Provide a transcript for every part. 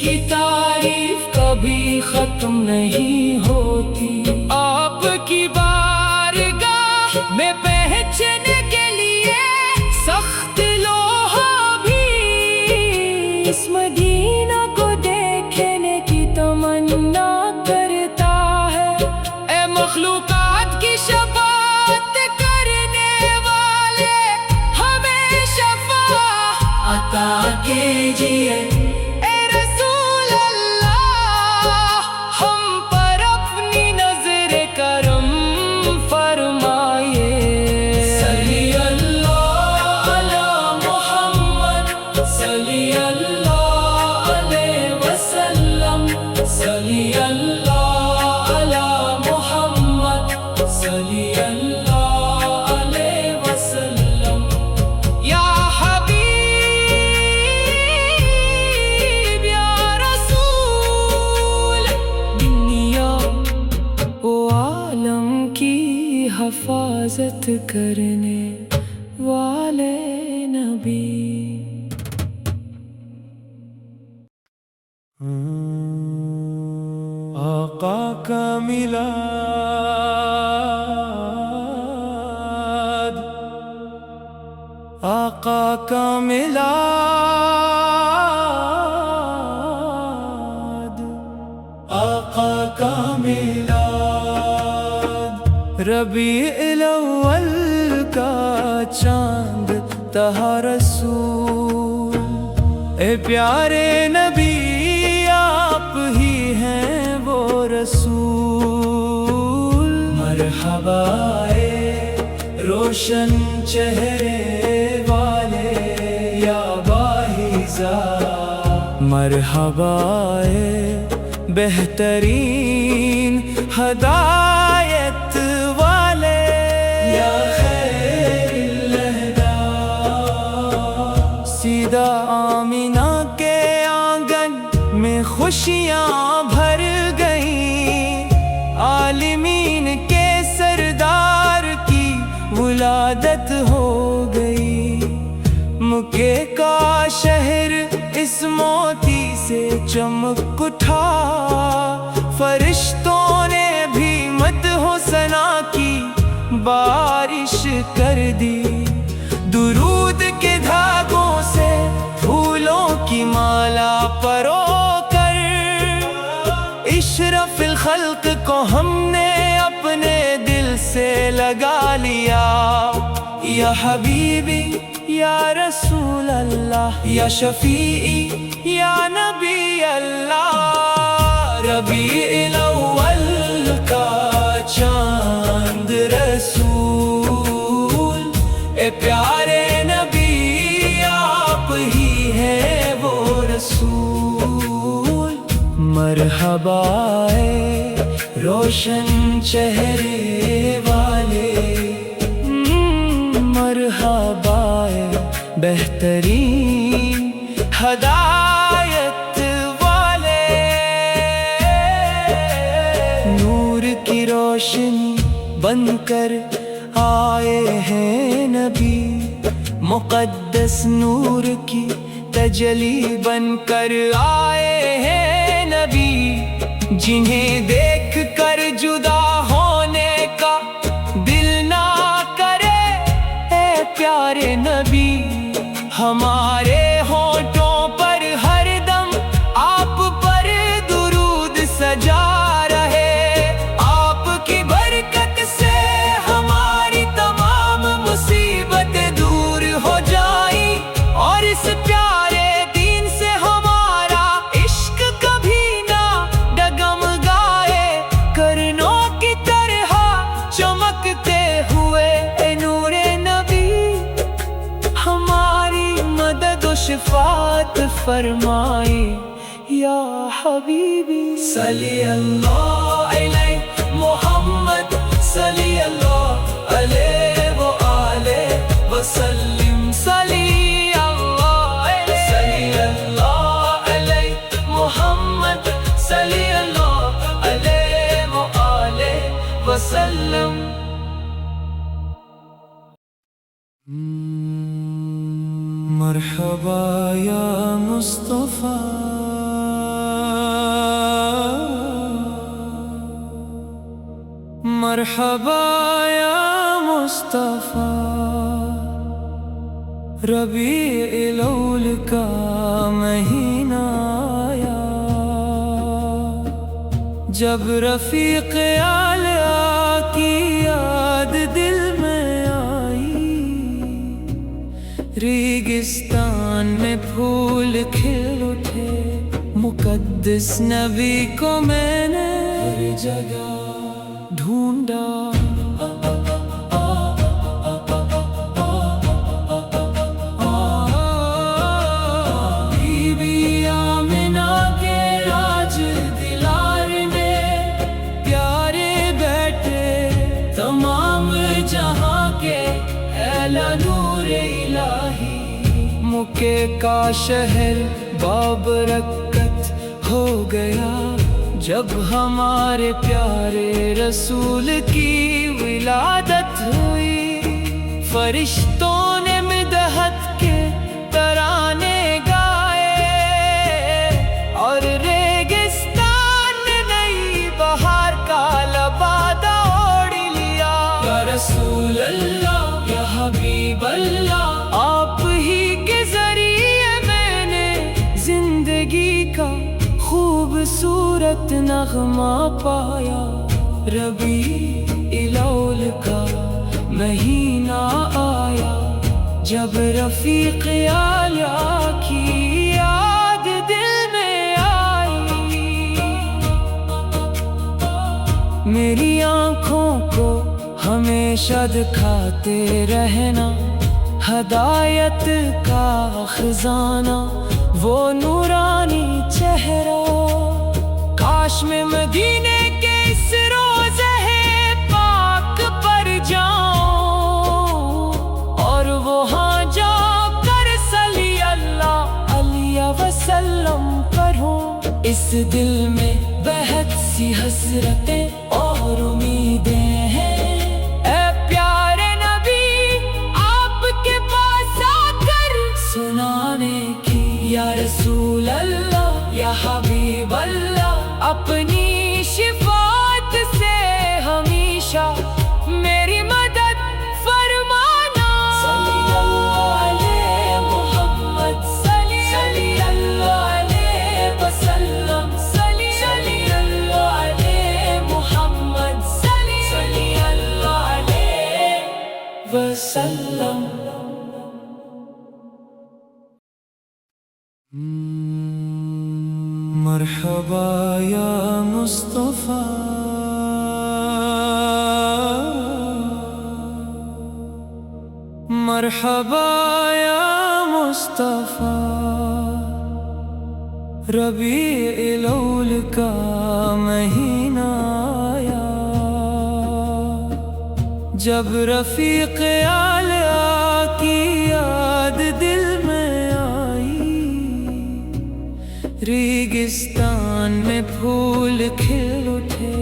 کی تعریف کبھی ختم نہیں ہوتی۔ آپ کی بارگاہ میں پہنچنے کے لیے سخت لوہا بھی اس مدینہ کو دیکھنے کی تمنا کرتا ہے۔ اے مخلوقات کی شفاعت کرنے والے، ہمیں شفاعت عطا کیجیے۔ اے رسول اللہ، ہم پر اپنی نظر کرم فرمائیے۔ صلی اللہ علی محمد، صلی اللہ علیہ وسلم، صلی اللہ علی محمد، صلی اللہ علیہ وسلم۔ یا حبیب یا رسول، دنیا و عالم کی حفاظت کرنے والے نبی۔ آقا کا میلاد، آقا کا میلاد، آقا کا میلاد، ربیع الاول کا چاند تھا رسول۔ اے پیارے نبی، آپ ہی ہیں وہ رسول۔ مرحبا اے روشن چہرے والے یا باہیزا، مرحبا اے بہترین ہدایت والے یا خیر الہدا۔ سیدھا آمینہ کے آنگن میں خوشیاں بھر گئیں، عالمین کے سردار کی ولادت ہو گئی۔ مکے کا شہر اس موتی سے چمک اٹھا، فرشتوں نے بھی مدح و ثنا کی بارش کر دی۔ درود کے دھاگوں سے پھولوں کی مالا پرو کر، اشرف الخلق کو ہم نے اپنے دل سے لگا لیا۔ یا حبیبی یا رسول اللہ، یا شفیعی یا نبی اللہ، ربیع الاول کا چاند رسول۔ اے پیارے نبی، آپ ہی ہیں وہ رسول۔ مرحبا اے روشن چہرے والے، مرحبا اے بہترین ہدایت والے۔ نور کی روشنی بن کر آئے ہیں نبی، مقدس نور کی تجلی بن کر آئے ہیں نبی، جنہیں دیکھ کر جدا ہونے کا دل نہ کرے۔ اے پیارے نبی، ہمارے ہونٹوں پر ہر دم آپ پر درود سجا رہے۔ آپ کی برکت سے ہماری تمام مصیبتیں دور ہو جائیں، اور اس پیارے دین سے ہمارا عشق کبھی نہ ڈگمگائے۔ کرنوں کی طرح چمکتے ہوئے اے نور نبی، ہماری مدد و شفاعت فرمائی۔ یا حبیبی صلی اللہ علیہ محمد، صلی اللہ علیہ وآلہ وسلم، صلی اللہ علیہ محمد، صلی اللہ علیہ وآلہ وسلم۔ مرحبا یا مصطفیٰ، مرحبا یا مصطفیٰ، ربیع الاول کا مہینہ آیا، جب رفیق اعلیٰ کی یاد دل میں آئی، ریگستان میں پھول کھل اٹھے، مقدس نبی کو میں نے ہر جگہ ڈھونڈا۔ بی بی آمنہ کے راج دلار نے پیارے بیٹے تمام جہاں کے، اعلیٰ نور الہی مکے کا شہر بابرکت ہو گیا، جب ہمارے پیارے رسول کی ولادت ہوئی۔ فرشتوں نے مدحت کے ترانے گائے، اور ریگستان نے نئی بہار کا لبادہ اوڑھ لیا۔ یا رسول اللہ، یا حبیب اللہ، آپ ہی کے ذریعے میں نے زندگی کا خوبصورت نغمہ پایا۔ ربیع الاول کا مہینہ آیا، جب رفیق اعلیٰ کی یاد دل میں آئی، میری آنکھوں کو ہمیشہ دکھاتے رہنا ہدایت کا خزانہ، وہ نورانی چہرہ۔ کاش میں مدینے کے اس روضہ پاک پر جاؤں، اور وہاں جا کر صلی اللہ علیہ وسلم پڑھوں۔ اس دل میں بہت سی حسرتیں اور امیدیں ہیں، اے پیارے نبی آپ کے پاس آ کر سنانے کی۔ یا رسول اللہ، یا حبیب اللہ، اپنی شفاعت سے ہمیشہ میری مدد فرمانا۔ صلی اللہ علیہ محمد، صلی اللہ علیہ وسلم، صلی اللہ علیہ محمد، صلی اللہ علیہ وسلم۔ مرحبا یا مصطفیٰ، مرحبا یا مصطفیٰ، ربیع الاول کا مہینہ آیا، جب رفیق اعلیٰ کی یاد دل میں آئی، ریگستان میں پھول کھل اٹھے،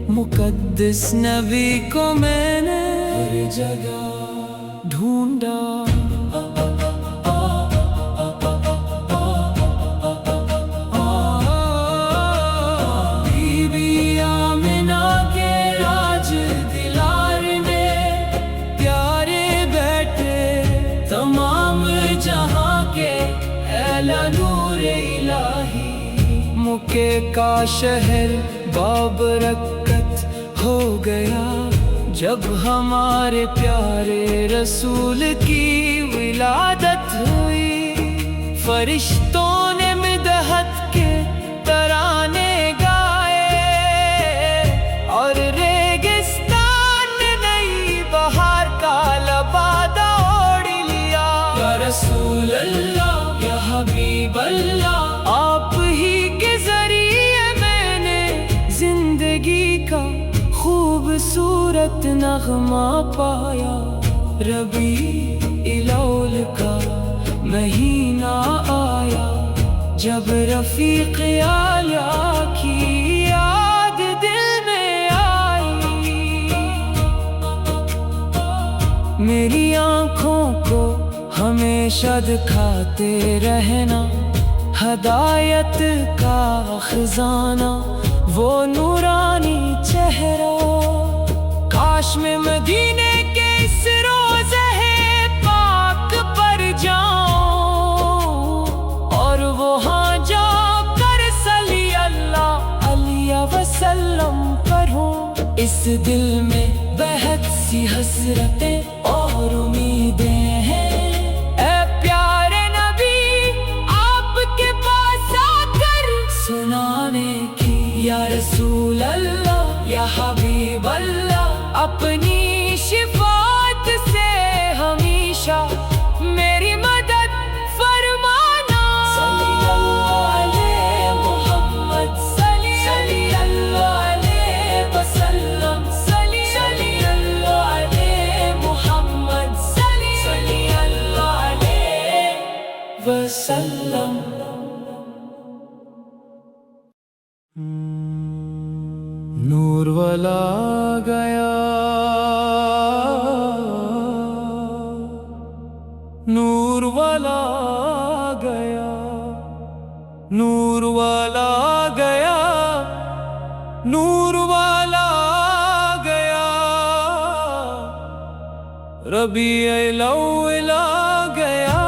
مقدس نبی کو میں نے ہر جگہ ڈھونڈا۔ بی بی آمنہ کے راج دلار نے پیارے بیٹے تمام جہاں کے، اعلیٰ نور الہی مکے کا شہر بابرکت ہو گیا، جب ہمارے پیارے رسول کی ولادت ہوئی۔ فرشتوں نے مدحت کے ترانے گائے، اور ریگستان نے نئی بہار کا لبادہ اوڑھ لیا۔ یا رسول اللہ، یا حبیب اللہ، آپ ہی کے ذریعے میں نے زندگی کا خوبصورت نغمہ پایا۔ ربیع الاول کا مہینہ آیا، جب رفیق اعلیٰ کی یاد دل میں آئی، میری آنکھوں کو ہمیشہ دکھاتے رہنا ہدایت کا خزانہ، وہ نورانی چہرہ۔ کاش میں مدینے کے اس روضہ پاک پر جاؤں اور وہاں جا کر صلی اللہ علیہ وسلم پڑھوں۔ اس دل میں بہت سی حسرتیں اور امیدیں ہیں، اے پیارے نبی آپ کے پاس آ کر سنانے کی۔ یا رسول اللہ یا حبیب اللہ، اپنی شفاعت سے ہمیشہ میری مدد فرمانا۔ صلی اللہ علیہ محمد، صلی اللہ علیہ وسلم، صلی اللہ علیہ محمد، صلی اللہ علیہ وسلم۔ نور والا گیا، نور والا گیا، نور والا گیا، نور والا گیا، ربیع الاول آ گیا۔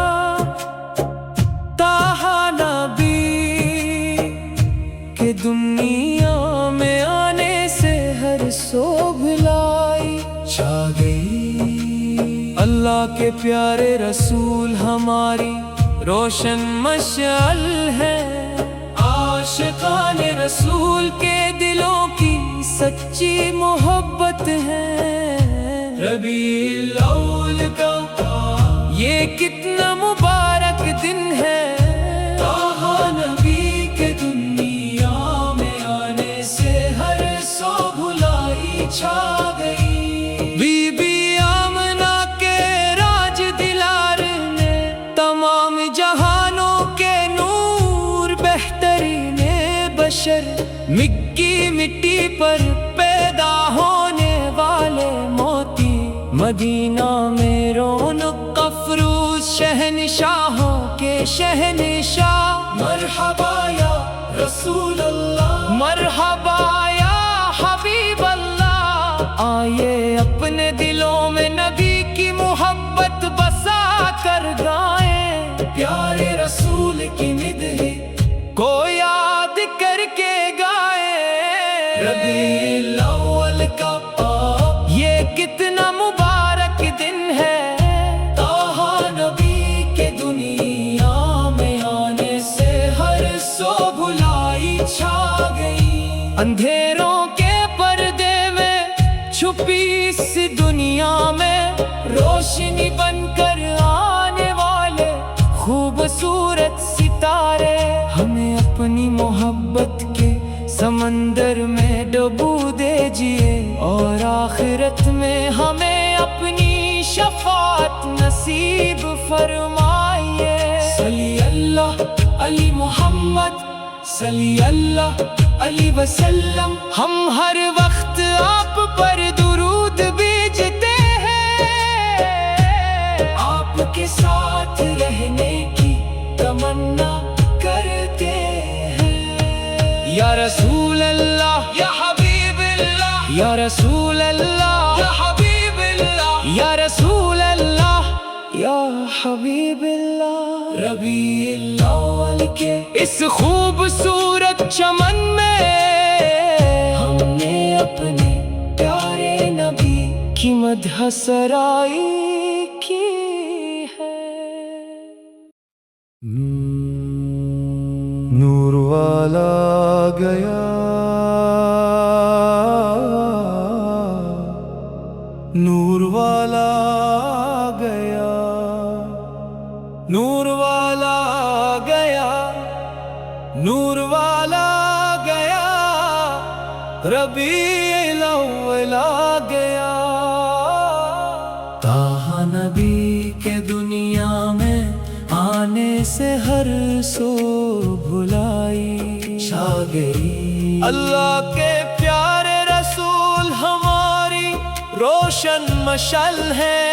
طٰہٰ نبی کے دنیا میں آنے سے ہر سو بھلائی چھا گئی۔ اللہ کے پیارے رسول ہماری روشن مشعل ہے، عاشقان رسول کے دلوں کی سچی محبت ہے۔ ربیع الاول کا یہ کتنا مبارک دن ہے، طٰہٰ نبی کے دنیا میں آنے سے ہر سو بھلائی چھا گئی۔ بی بی آمنہ کے راج دلار نے تمام جہانوں کے نور، بہترین بشر مکی مٹی پر پیدا ہونے والے موتی، مدینہ میں رونق افروز شہنشاہوں کے شہنشاہ۔ مرحبا یا رسول اللہ، مرحبا یا حبیب اللہ، آئیے اپنے دلوں میں نبی کی محبت بسا کر گائیں، پیارے رسول کی مدح کو یاد کر کے گائیں۔ ربیع الاول کا یہ کتنا مبارک دن ہے، طٰہٰ نبی کے دنیا میں آنے سے ہر سو بھلائی چھا گئی۔ اندھیروں کے پردے میں چھپی اس دنیا میں روشنی بن کر آنے والے خوبصورت ستارے، ہمیں اپنی محبت کے سمندر میں ڈبو دیجئے اور آخرت میں ہمیں اپنی شفاعت نصیب فرمائیے۔ صلی اللہ علی محمد، صلی اللہ علیہ وسلم، ہم ہر وقت آپ پر درود بھیجتے ہیں، آپ کے ساتھ رہنے کی تمنا کرتے ہیں۔ یا رسول اللہ یا حبیب اللہ، یا رسول اللہ یا حبیب اللہ، یا رسول اللہ یا حبیب اللہ۔ ربیع الاول کے اس خوبصورت چمن میں ہم نے اپنے پیارے نبی کی مدح سرائی کی ہے۔ نور والا گیا، نور والا گیا، نور والا گیا، نور والا گیا، ربیع الاول آ گیا۔ طٰہٰ نبی کے دنیا میں آنے سے ہر سو بھلائی چھا گئی۔ اللہ کے پیارے رسول ہماری روشن مشعل ہے،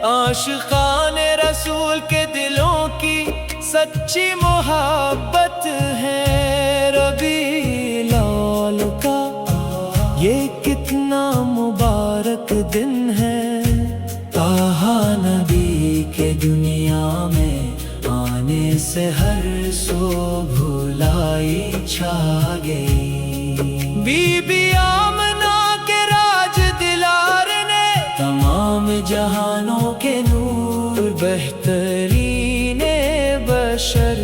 عاشقان رسول کے دلوں کی سچی محبت ہے۔ ربیع الاول کا یہ کتنا سے ہر سو بھلائی چھا گئی۔ بی بی آمنہ کے راج دلار نے تمام جہانوں کے نور، بہترین بشر،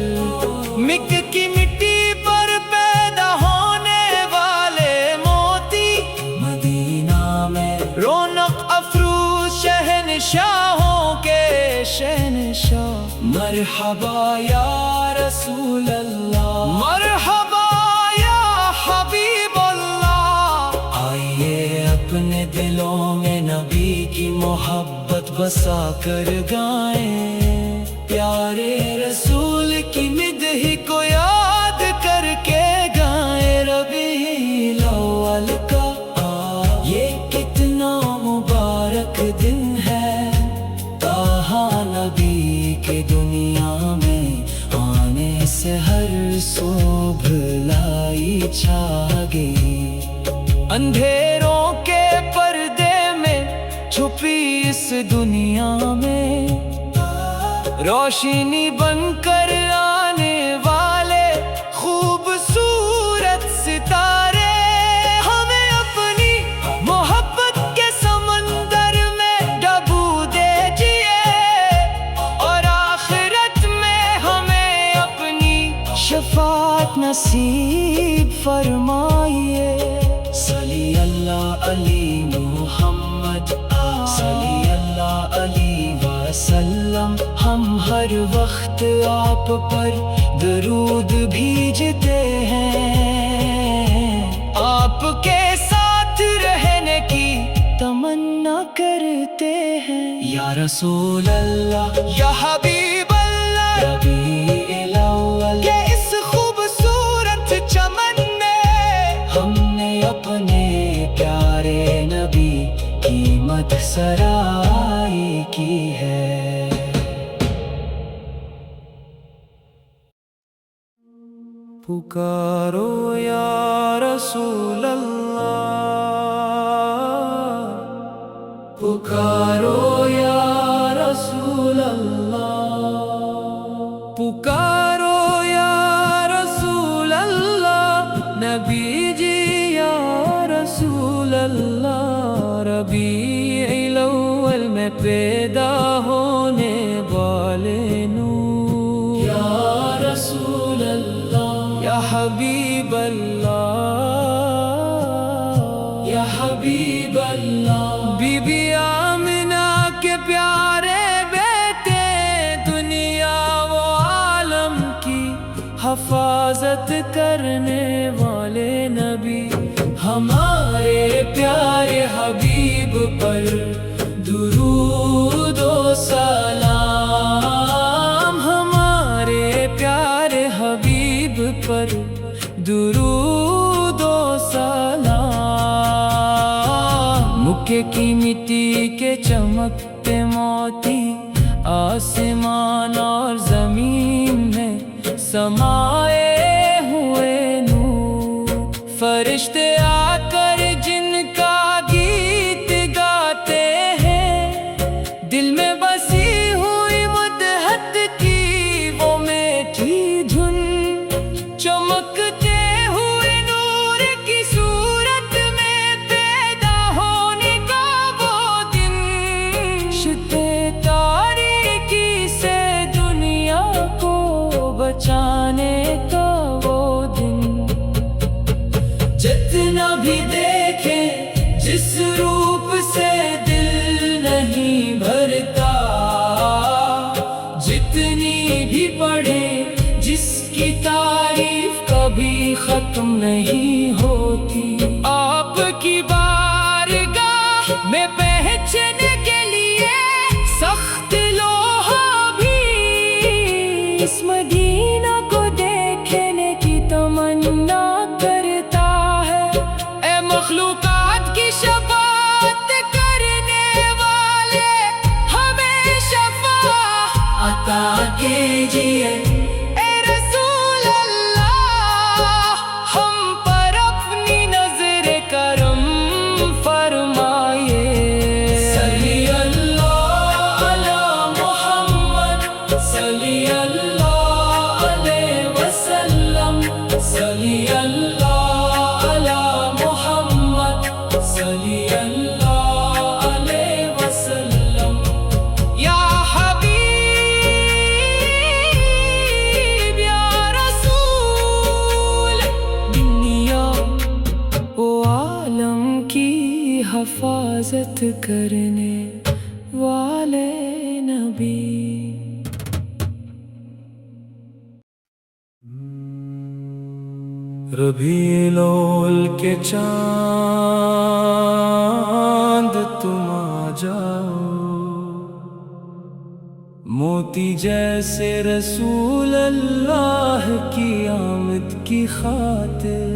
مکہ کی مٹی پر پیدا ہونے والے موتی، مدینہ میں رونق افروز شہنشاہوں کے شہنشاہ۔ مرحبا یا رسول اللہ، مرحبا یا حبیب اللہ، آئیے اپنے دلوں میں نبی کی محبت بسا کر گائیں، پیارے رسول کی مدح کو یاد کر کے گائیں۔ ربیع الاول کا یہ کتنا مبارک دن ہے، طٰہٰ نبی کے دنیا میں آنے سے ہر سو بھلائی چھا گئی۔ اندھیروں کے پردے میں چھپی اس دنیا میں روشنی بن کر آنے والے خوبصورت ستارے، ہمیں اپنی محبت کے سمندر میں ڈبو دیجئے، اور آخرت میں ہمیں اپنی شفاعت نصیب فرمائیے۔ صلی اللہ علی محمد، صلی اللہ علیہ وسلم، ہم ہر وقت آپ پر درود بھیجتے ہیں، آپ کے ساتھ رہنے کی تمنا کرتے ہیں۔ یا رسول اللہ، یا حبیب اللہ، ربیع الاول کے اس خوبصورت چمن میں ہم نے اپنے پیارے نبی کی مدح سرائی کی ہے۔ پکارو یا رسول اللہ، پکارو یا رسول اللہ، پکارو یا رسول اللہ، نبی جی یا رسول اللہ، ربیع الاول میں پیدا ہونے والے نور، یا رسول اللہ، یا حبیب اللہ، یا حبیب اللہ، بی بی آمنہ کے پیارے بیٹے، دنیا و عالم کی حفاظت کرنے والے نبی، ہمارے پیارے حبیب پر درود و سلام، ہمارے پیارے حبیب پر درود و سلام۔ مکے کی مٹی کے چمکتے موتی، آسمان اور زمین میں سمائے ہوئے نور، فرشتے آ کر جن کا گیت گاتے ہیں، دل میں بسی ہوئی مدحت کی وہ میٹھی دھن، چمکتے ہوئے نور کی صورت میں پیدا ہونے کا وہ دن، شتِ تاریکی سے دنیا کو بچانے کا وہ دن، جتنا بھی دیکھیں جس روپ سے دل نہیں بھرتا، جتنی بھی پڑھیں جس کی تعریف کبھی ختم نہیں ہوتی، آپ کی بارگاہ میں پہنچنے کے لیے سخت لوہا بھی اس مدینہ کو دیکھنے کی تمنا کرتا ہے۔ اے مخلوقات کی شفاعت کرنے والے، ہمیں شفاعت عطا کیجئے۔ اے رسول اللہ، ہم پر اپنی نظر کرم فرمائیے۔ صلی اللہ علی محمد صلی اللہ علیہ وسلم یا حبیب یا رسول دنیا و عالم کی حفاظت کرنے والے نبی ربیع الاول کے چاند تم آ جاؤ موتی جیسے رسول اللہ کی آمد کی خاطر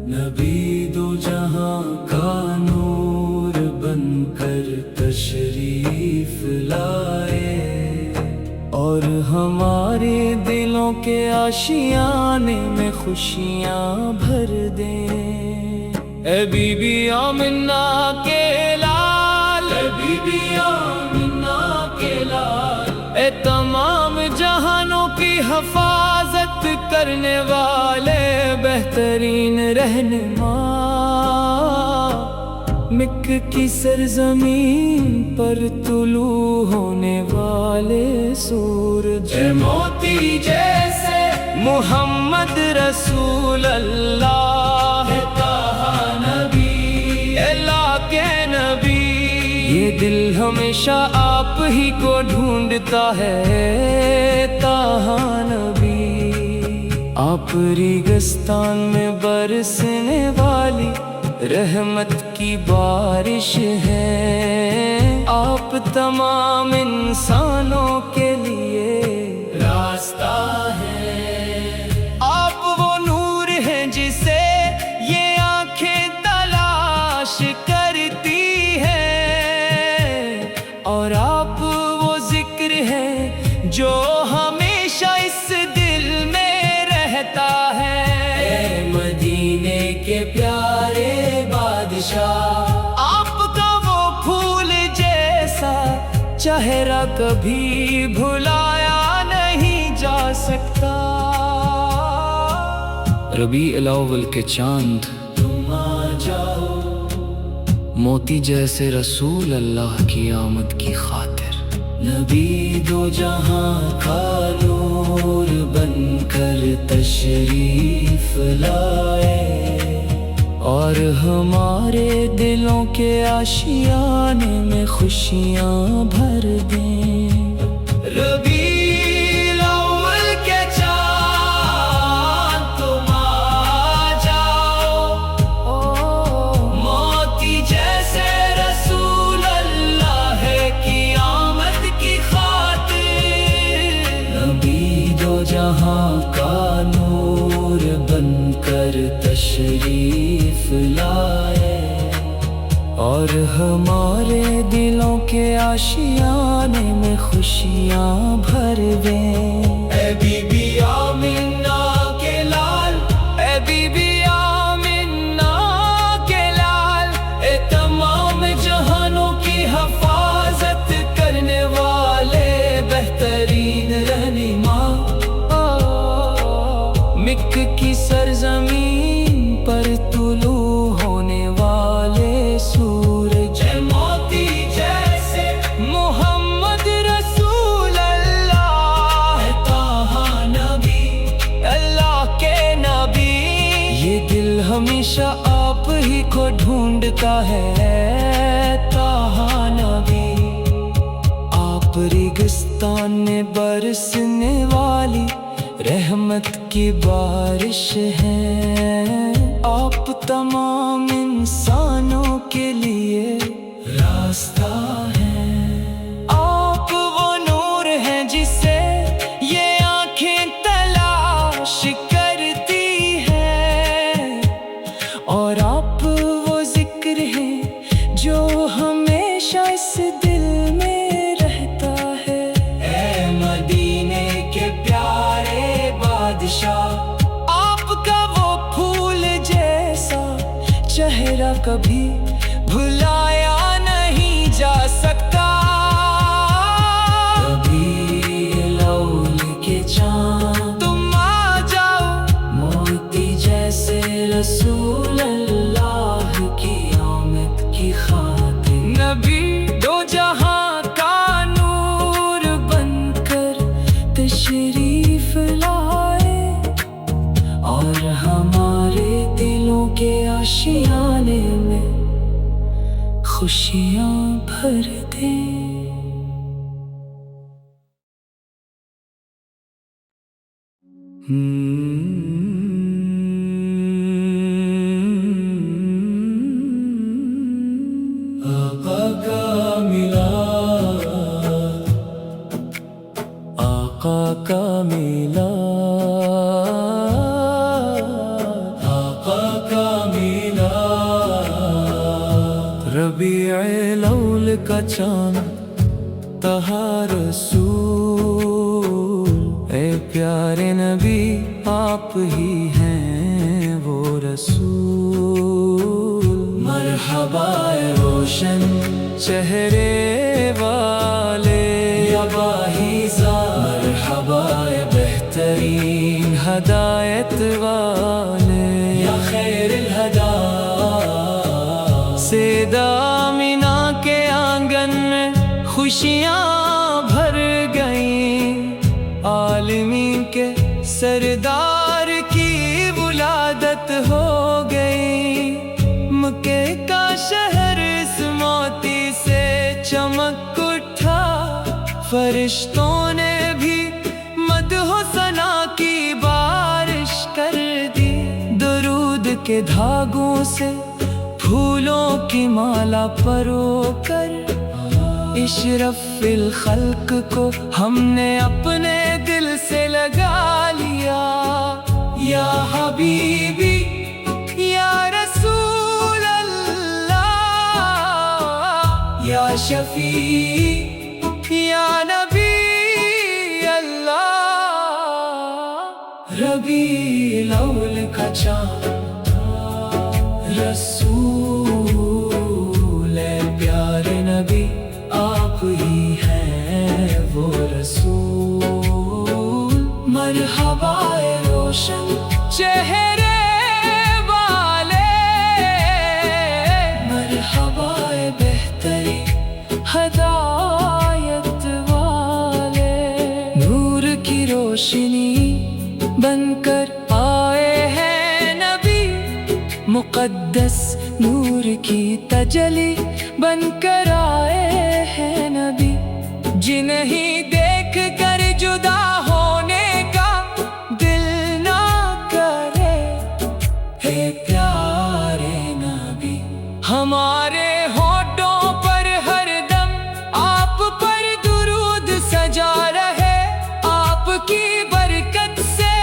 نبی دو جہاں کا نور بن کر تشریف لائے اور ہمارے دلوں کے آشیانے میں خوشیاں بھر دیں اے بی بی آمنہ کے لال اے بی بی آمنہ کے لال اے تمام جہانوں کی حفاظت کرنے والے بہترین رہنما مکہ کی سرزمین پر طلوع ہونے والے سورج اے موتی جیسے محمد رسول اللہ اے طٰہٰ نبی اللہ کے نبی یہ دل ہمیشہ آپ ہی کو ڈھونڈتا ہے طٰہٰ نبی آپ ریگستان میں برسنے والی رحمت کی بارش ہے آپ تمام انسانوں کے لیے راستہ ہے آپ وہ نور ہیں جسے یہ آنکھیں تلاش کرتی ہیں اور آپ وہ ذکر ہے جو ہمیشہ اس دل میں رہتا ہے اے مدینے کے پیارے آپ کا وہ پھول جیسا چہرہ کبھی بھلایا نہیں جا سکتا ربیع الاول کے چاند تم آ جاؤ موتی جیسے رسول اللہ کی آمد کی خاطر نبی دو جہاں کا نور بن کر تشریف لائے اور ہمارے دلوں کے آشیانے میں خوشیاں بھر دیں ربیع الاول کے چاند تم آ جاؤ موتی جیسے رسول اللہ کی آمد کی خاطر نبی دو جہاں کا نور بن کر تشریف لائے اور ہمارے دلوں کے آشیانے میں خوشیاں بھر دیں اے بی بی آمنہ کے لال اے بی بی آمنہ کے لال اے تمام جہانوں کی حفاظت کرنے والے بہترین رہنما مکہ کی سرزمین پر طلوع ہونے والے سورج اے موتی جیسے محمد رسول اللہ اے طٰہٰ نبی اللہ کے نبی یہ دل ہمیشہ آپ ہی کو ڈھونڈتا ہے طٰہٰ نبی آپ ریگستان میں برسنے والی رحمت کی بارش ہے آپ تمام انسانوں کے لیے راستہ ہے آپ وہ نور ہیں جسے یہ آنکھیں تلاش کرتی ہیں اور آپ وہ ذکر ہیں جو ہمیشہ اس دل میں رہتا ہے اے مدینے کے پیارے بادشاہ آپ کا وہ پھول جیسا چہرہ کبھی بھلایا نہیں جا سکتا ربیع الاول کے چاند تم آ جاؤ اور ہمارے دلوں کے آشیانے میں خوشیاں بھر دے۔ آقا کا میلاد، آقا کا میلاد، آقا کا میلاد، ربیع الاول کا چاند تہا رسول، اے پیارے نبی آپ ہی ہیں وہ رسول۔ مرحبا اے روشن چہرے والے یا باہیزا، مرحبا اے بہترین ہدایت والے یا خیر الہدا۔ سیدہ آمینہ کے آنگن میں خوشیاں بھر گئیں، عالمین کے سردار کی ولادت ہو گئی۔ مکے کا شہر اس موتی سے چمک اٹھا، فرشتوں نے بھی مدح و ثنا کی بارش کر دی۔ درود کے دھاگوں سے پھولوں کی مالا پرو کر، اشرف الخلق کو ہم نے اپنے دل سے لگا لیا۔ یا حبیبی یا رسول اللہ، یا شفیع یا نبی اللہ۔ ربیع الاول کا چاند رسول، اے پیارے نبی آپ ہی ہیں وہ رسول۔ مرحبا اے روشن چہرے والے، مرحبا اے بہترین ہدایت والے۔ نور کی روشنی بن کر آئے ہیں نبی، مقدس نور کی تجلی بن کر آئے ہیں نبی۔ جنہیں دیکھ کر جدا ہونے کا دل نہ کرے، ہے پیارے نبی۔ ہمارے ہونٹوں پر ہر دم آپ پر درود سجا رہے، آپ کی برکت سے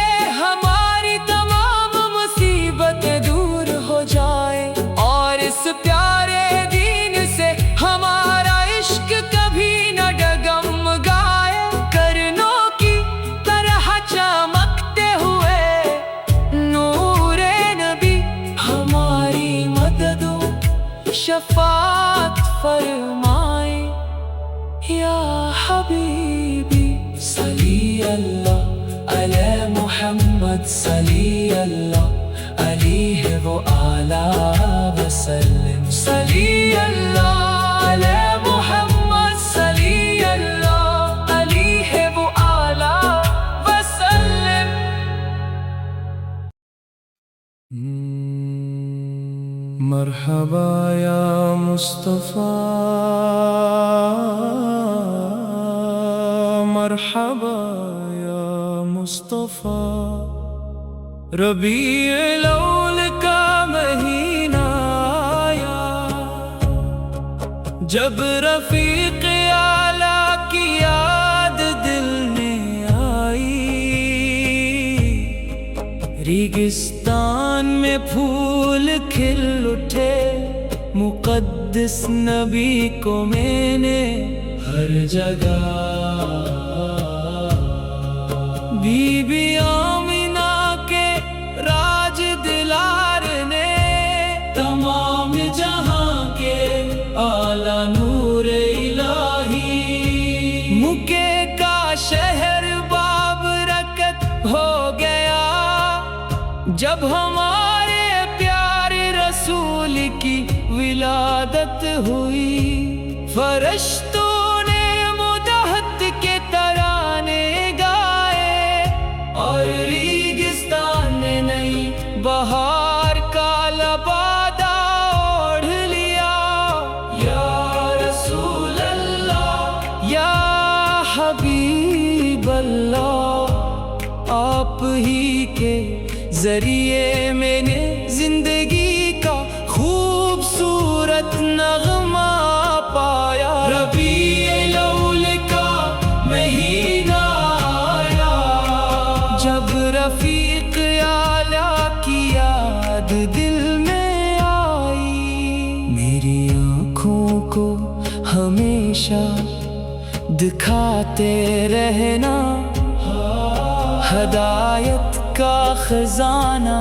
ہماری تمام مصیبتیں دور ہو جائے، اور اس پیارے دین سے ہمارا عشق کبھی نہ ڈگمگائے۔ کرنوں کی طرح چمکتے ہوئے نور نبی، ہماری مدد و شفاعت فرمائیں۔ یا حبیبی صلی اللہ علی محمد، صلی اللہ علیہ وآلہ وسلم، صلی اللہ علی محمد، صلی اللہ علیہ وآلہ وسلم۔ مرحبا یا مصطفیٰ، مرحبا یا مصطفیٰ۔ ربیع الاول کا مہینہ آیا، جب رفیق اعلیٰ کی یاد دل میں آئی۔ ریگستان میں پھول کھل اٹھے، مقدس نبی کو میں نے ہر جگہ۔ بی بی آمینہ کے راج دلار نے تمام جہاں کے اعلیٰ نور الہی، مکے کا شہر بابرکت ہو گیا جب ہمارے پیارے رسول کی ولادت ہوئی۔ فرشتوں نے مدحت کے ترانے گائے، اور ریگستان نے نئی بہار کا لبادہ اوڑھ لیا، یا رسول اللہ یا حبیب اللہ، آپ ہی کے ذریعے میں نے زندگی کا خوبصورت نغمہ پایا۔ ربیع الاول کا مہینہ آیا، جب رفیق اعلیٰ کی یاد دل میں آئی، میری آنکھوں کو ہمیشہ دکھاتے رہنا ہدایت کا خزانہ،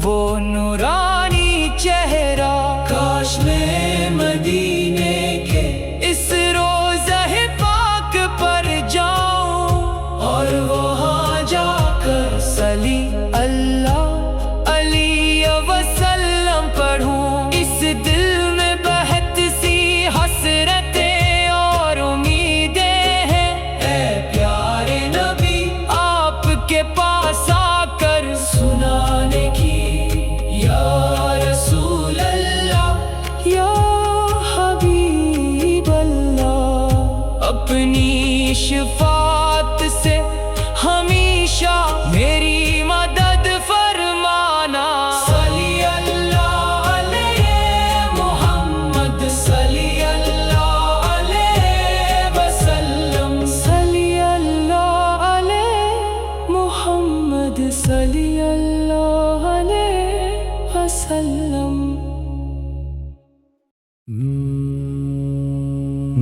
وہ نورانی چہرہ۔ کاش میں مدینے کے اس روضہ پاک پر جاؤں اور وہاں جا کر صلی اللہ علیہ وسلم پڑھوں۔ اس دل میں بہت سی حسرتیں اور امیدیں ہیں، اے پیارے نبی آپ کے پاس آ کر سنانے کی، یا رسول اللہ یا حبیب اللہ، اپنی شفاعت سے ہمیشہ میری مدد فرمانا۔ صلی اللہ علیہ محمد، صلی اللہ علیہ وسلم، صلی اللہ علیہ محمد، صلی اللہ علیہ وسلم۔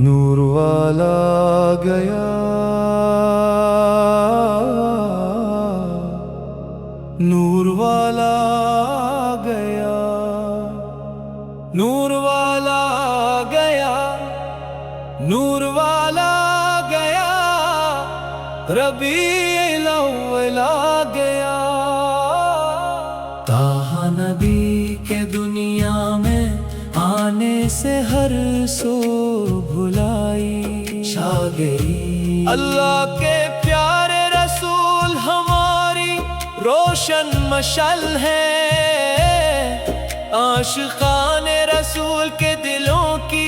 نور والا گیا، نور والا گیا، نور والا گیا، نور والا گیا، ربیع الاول آ گیا۔ تاہا نبی کے دنیا میں آنے سے ہر سو بھلائی چھا گئی، اللہ کے پیارے رسول ہماری روشن مشعل ہے، عاشقان رسول کے دلوں کی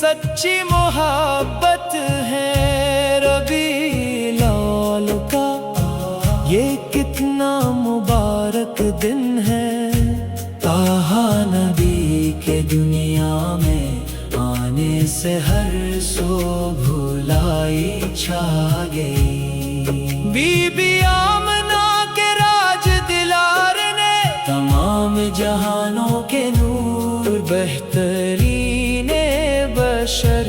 سچی محبت ہے۔ ربیع الاول کا یہ کتنا مبارک دن ہے، طٰہٰ نبی کے دنیا میں آنے سے ہر سو بھلائی چھا گئی۔ بی بی آمنہ کے راج دلار نے تمام جہانوں کے نور، بہترین بشر،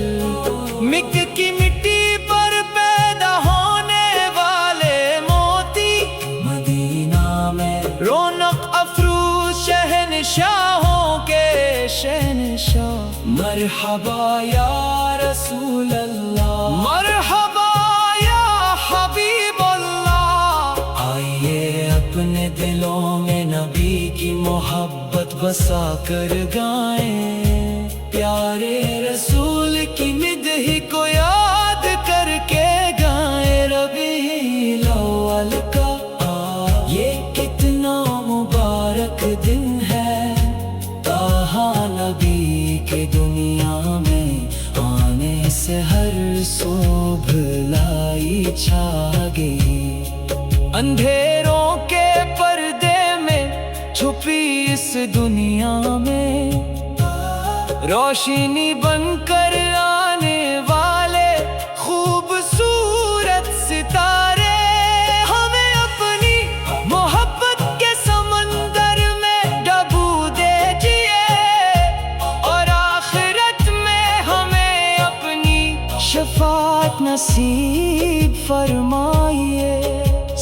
مکہ کی مٹی پر پیدا ہونے والے موتی، مدینہ میں رونق افروز شہنشاہوں کے شہنشاہ۔ مرحبا یا رسول اللہ، مرحبا یا حبیب اللہ، آئیے اپنے دلوں میں نبی کی محبت بسا کر گائیں، پیارے رسول کی مدح کو یاد کر کے گائیں۔ ربیع الاول کا یہ کتنا مبارک دن ہے، طٰہٰ نبی کے دنیا میں آنے سے ہر سو بھلائی چھا گئی۔ اندھیروں کے پردے میں چھپی اس دنیا میں روشنی بن کر آنے والے خوبصورت ستارے، ہمیں اپنی محبت کے سمندر میں ڈبو دیجئے، اور آخرت میں ہمیں اپنی شفاعت نصیب فرمائیے۔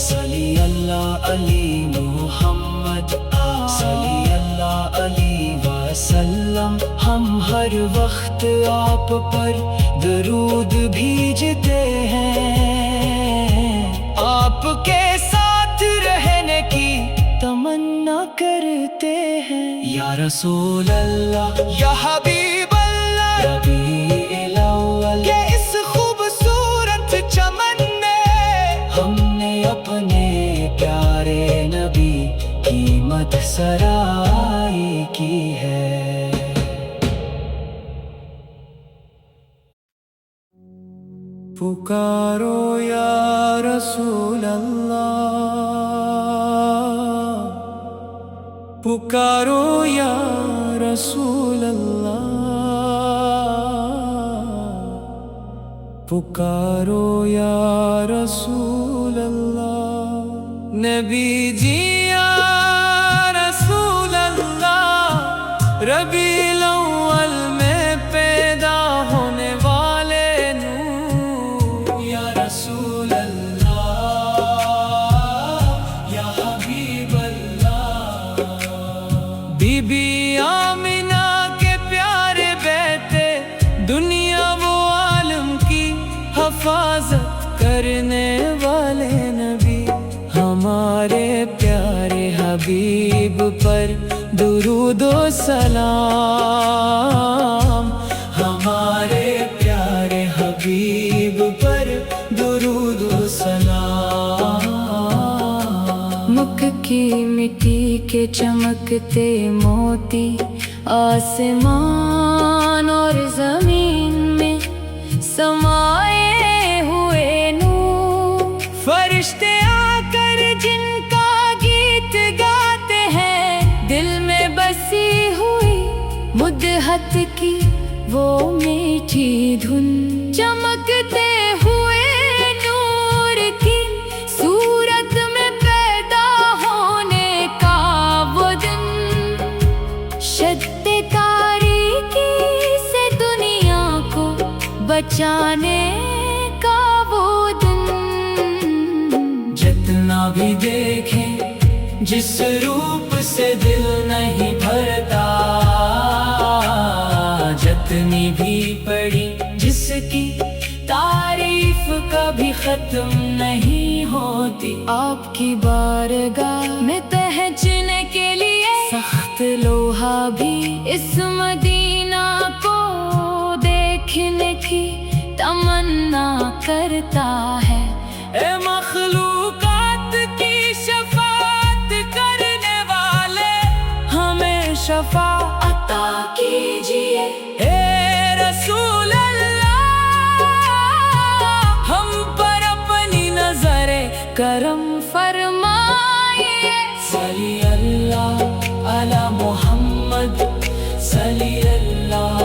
صلی اللہ علیہ محمد، صلی اللہ علیہ وسلم، ہم ہر وقت آپ پر درود بھیجتے ہیں، آپ کے ساتھ رہنے کی تمنا کرتے ہیں۔ یا رسول اللہ یا حبیب اللہ، ربیع الاول کہ اس خوبصورت چمن میں ہم نے اپنے پیارے نبی کی رحمت سرائی کی ہے۔ پکارو یا رسول اللہ، پکارو یا رسول اللہ، پکارو یا رسول اللہ۔ نبی جی یا رسول اللہ، ربیع الاول میں پیدا ہونے والے نور یا رسول اللہ، یا حبیب اللہ۔ بی بی آمنہ کے پیارے بیٹے، دنیا و عالم کی حفاظت کرنے والے نبی، ہمارے پیارے حبیب پر درود و سلام، ہمارے پیارے حبیب پر درود و سلام۔ مکھ کی مٹی کے چمکتے موتی، آسمان اور زمین میں سمائے ہوئے نور، فرشتے آ کر جن کا گیت گاتے ہیں، دل میں بسی ہوئی مدحت کی وہ میٹھی دھن، چمکتے ہوئے نور کی صورت میں پیدا ہونے کا وہ دن، شد تاریکی سے دنیا کو بچانے کا وہ دن۔ جتنا بھی دیکھیں جس روپ سے دل نہیں بھرتا، جتنی بھی پڑھی جس کی تعریف کبھی ختم نہیں ہوتی، آپ کی بارگاہ میں پہنچنے کے لیے سخت لوہا بھی اس مدینہ کو دیکھنے کی تمنا کرتا ہے۔ اے مخلوقات کی شفاعت کرنے والے، ہمیں شفاعت عطا کیجیے۔ اے رسول اللہ، ہم پر اپنی نظر کرم فرمائیے۔ صلی اللہ علی محمد، صلی اللہ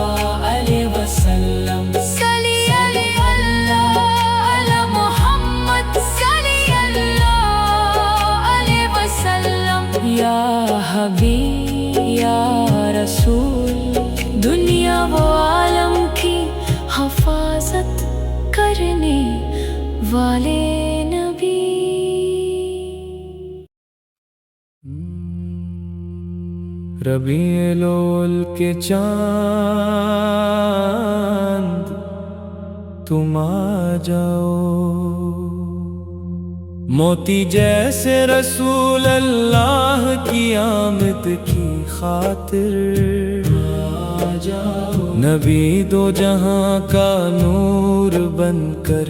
علیہ وسلم، صلی اللہ علی محمد، صلی اللہ علیہ وسلم۔ یا حبیب یا رسول، دنیا و عالم کی حفاظت کرنے والے نبی۔ ربیع الاول کے چاند تم آ جاؤ، موتی جیسے رسول اللہ کی آمد کی خاطر آ جاؤ، نبی دو جہاں کا نور بن کر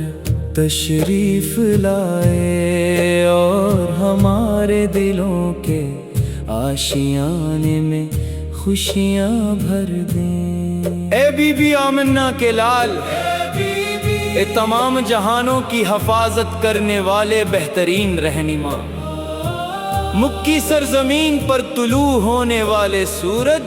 تشریف لائے، اور ہمارے دلوں کے آشیانے میں خوشیاں بھر دیں۔ اے بی بی آمنہ کے لال، اے تمام جہانوں کی حفاظت کرنے والے بہترین رہنما، مکی سرزمین پر طلوع ہونے والے سورج،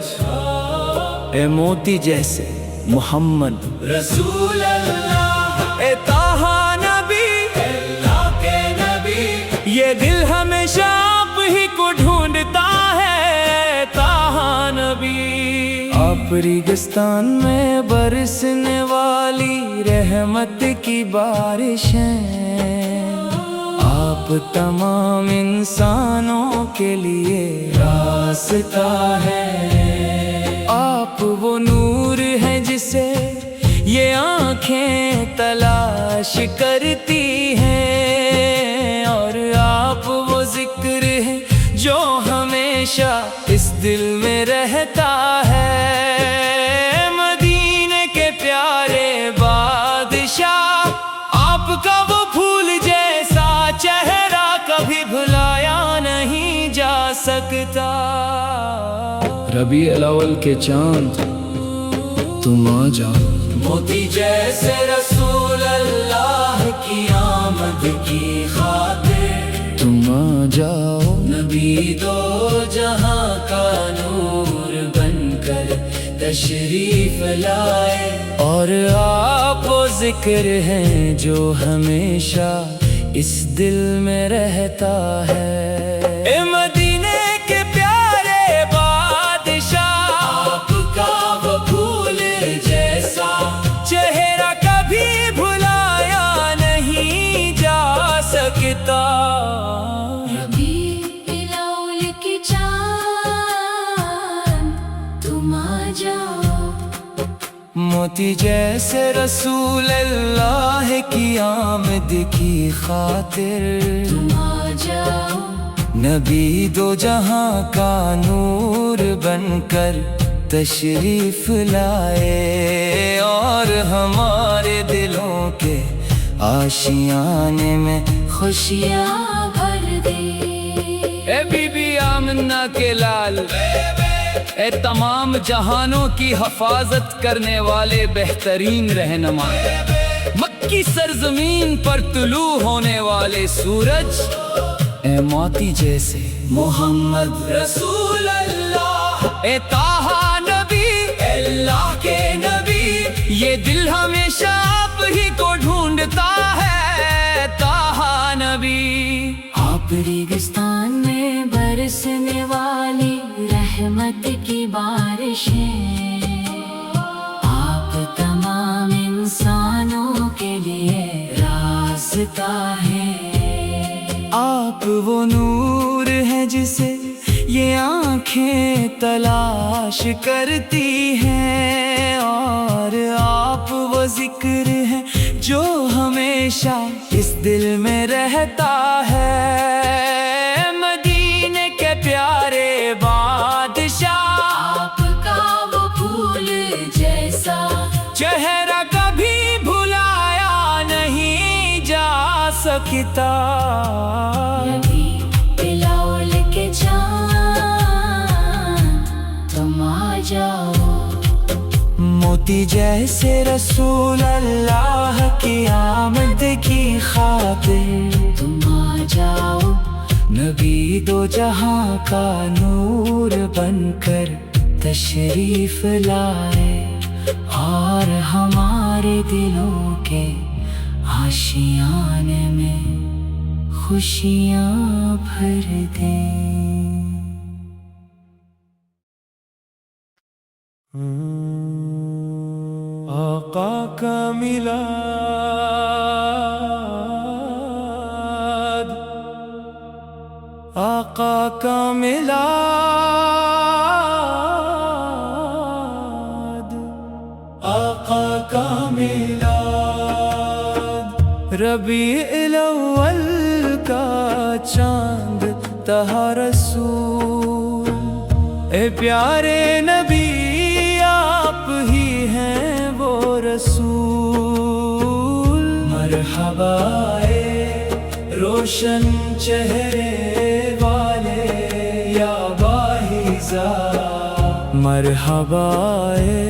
اے موتی جیسے محمد رسول اللہ، اے طٰہٰ نبی اللہ کے نبی، یہ دل ہمیشہ آپ ہی کو ڈھونڈتا ہے، طٰہٰ نبی۔ آپ ریگستان میں برسنے والی رحمت کی بارش ہیں، آپ تمام انسانوں کے لیے راستہ ہے، آپ وہ نور ہیں جسے یہ آنکھیں تلاش کرتی ہیں، اور آپ وہ ذکر ہیں جو ہمیشہ اس دل میں رہتا ہے۔ مدینے کے پیارے بادشاہ، آپ کا وہ پھول جیسا چہرہ کبھی بھلایا نہیں جا سکتا۔ سکتا ربیع الاول کے چاند تم آ جاؤ موتی جیسے رسول اللہ کی آمد کی خاطر تم آ جاؤ نبی دو جہاں کا نور بن کر تشریف لائے اور آپ وہ ذکر ہیں جو ہمیشہ اس دل میں رہتا ہے اے مدینے کے پیارے بادشاہ آپ کا وہ پھول جیسا چہرہ کبھی بھلایا نہیں جا سکتا ربیع الاول کی چاند تم آ جاؤ موتی جیسے رسول اللہ کی آمد کی خاطر تم آ جاؤ نبی دو جہاں کا نور بن کر تشریف لائے اور ہمارے دلوں کے آشیانے میں خوشیاں بھر دے اے بی بی آمنہ کے لال اے تمام جہانوں کی حفاظت کرنے والے بہترین رہنما مکی سرزمین پر طلوع ہونے والے سورج اے موتی جیسے محمد رسول اللہ اے طٰہٰ نبی اللہ کے نبی یہ دل ہمیشہ آپ ہی کو ڈھونڈتا ہے طٰہٰ نبی آپ ریگستان میں برسنے والی رحمت کی بارش ہیں آپ تمام انسانوں کے لیے راستہ ہیں آپ وہ نور ہیں جسے یہ آنکھیں تلاش کرتی ہیں اور آپ وہ ذکر ہیں جو ہمیشہ اس دل میں رہتا ہے مدینے کے پیارے بادشاہ آپ کا وہ پھول جیسا چہرہ کبھی بھلایا نہیں جا سکتا ربیع الاول کے چاند تم آ جاؤ موتی جیسے رسول اللہ کی آمد کی خاطر تم آ جاؤ نبی دو جہاں کا نور بن کر تشریف لائے اور ہمارے دلوں کے آشیانے میں خوشیاں بھر دیں آقا کا میلاد آقا کا میلاد آقا کا میلاد ربیع الاول کا چاند طٰہٰ رسول اے پیارے نبی آپ ہی ہیں وہ رسول مرحبا اے روشن چہرے والے یا باہیزا مرحبا اے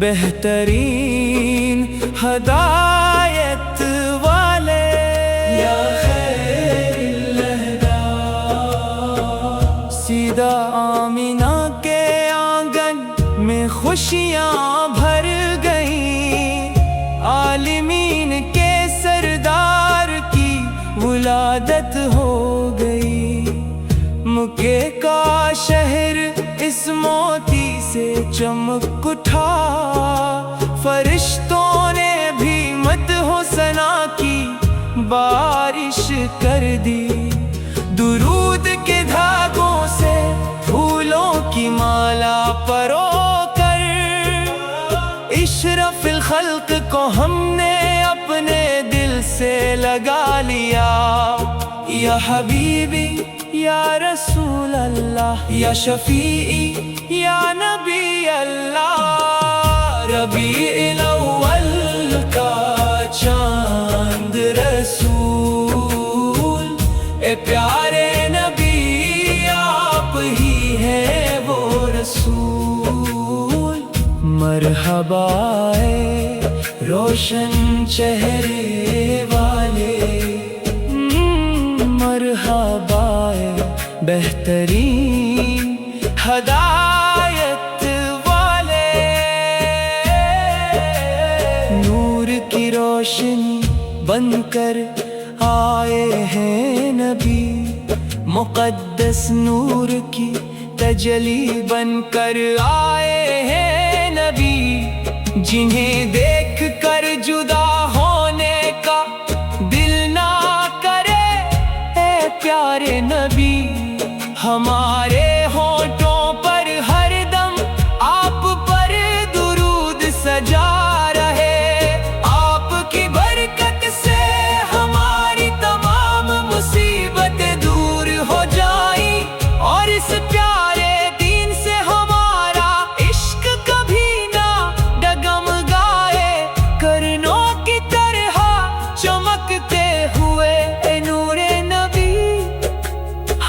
بہترین ہدایت والے یا خیر الہدا سیدھا آمینہ کے آنگن میں خوشیاں بھر گئیں عالمین کے سردار کی ولادت ہو گئی مکے کا شہر اس موتی سے چمک اٹھا فرشتوں نے بھی مدح و ثنا کی بارش کر دی درود کے دھاگوں سے پھولوں کی مالا پرو کر اشرف الخلق کو ہم نے اپنے دل سے لگا لیا یا حبیبی یا رسول اللہ یا شفیعی یا نبی اللہ ربیع الاول کا چاند رسول اے پیارے نبی آپ ہی ہے وہ رسول۔ مرحبا اے روشن چہرے والے، مرحبا اے بہترین ہدایت والے۔ نور کی روشنی بن کر آئے ہیں نبی، مقدس نور کی تجلی بن کر آئے ہیں نبی، جنہیں دیکھ کر جدا ہونے کا دل نہ کرے اے پیارے نبی۔ ہمارے ہونٹوں پر ہر دم آپ پر درود سجا رہے، آپ کی برکت سے ہماری تمام مصیبتیں دور ہو جائیں، اور اس پیارے دین سے ہمارا عشق کبھی نہ ڈگمگائے۔ کرنوں کی طرح چمکتے ہوئے اے نور نبی،